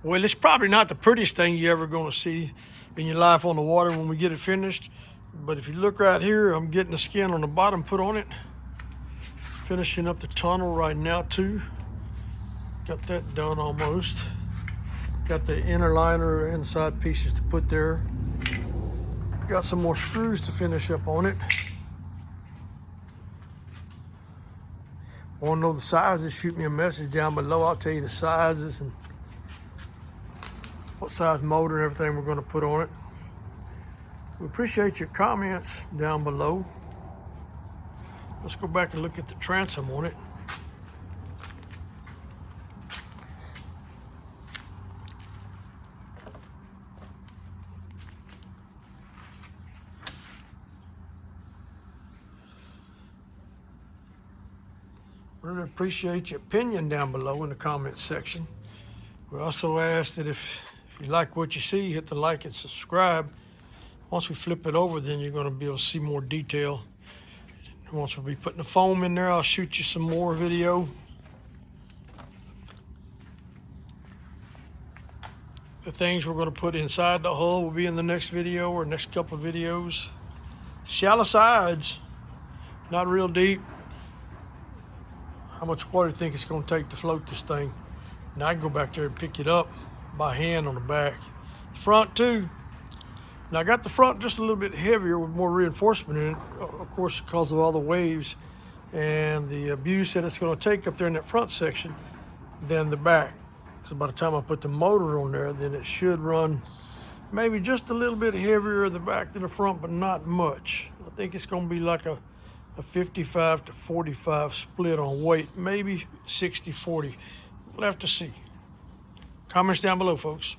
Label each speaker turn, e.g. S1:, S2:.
S1: Well, it's probably not the prettiest thing you're ever going to see in your life on the water when we get it finished. But if you look right here, I'm getting the skin on the bottom put on it. Finishing up the tunnel right now too. Got that done almost. Got the inner liner inside pieces to put there. Got some more screws to finish up on it. Want to know the sizes? Shoot me a message down below. I'll tell you the sizes and what size motor and everything we're going to put on it. We appreciate your comments down below. Let's go back and look at the transom on it. Really appreciate your opinion down below in the comments section. We also ask that if you like what you see, hit the like and subscribe. Once we flip it over, then you're going to be able to see more detail. Once we'll be putting the foam in there, I'll shoot you some more video. The things we're going to put inside the hull will be in the next video or next couple of videos. Shallow sides, not real deep. How much water do you think it's going to take to float this thing? Now I can go back there and pick it up by hand on the back. Front too. Now I got the front just a little bit heavier with more reinforcement in it, of course, because of all the waves and the abuse that it's going to take up there in that front section than the back. So by the time I put the motor on there, then it should run maybe just a little bit heavier in the back than the front, but not much. I think it's going to be like a 55 to 45 split on weight, maybe 60-40. We'll have to see. Comments down below, folks.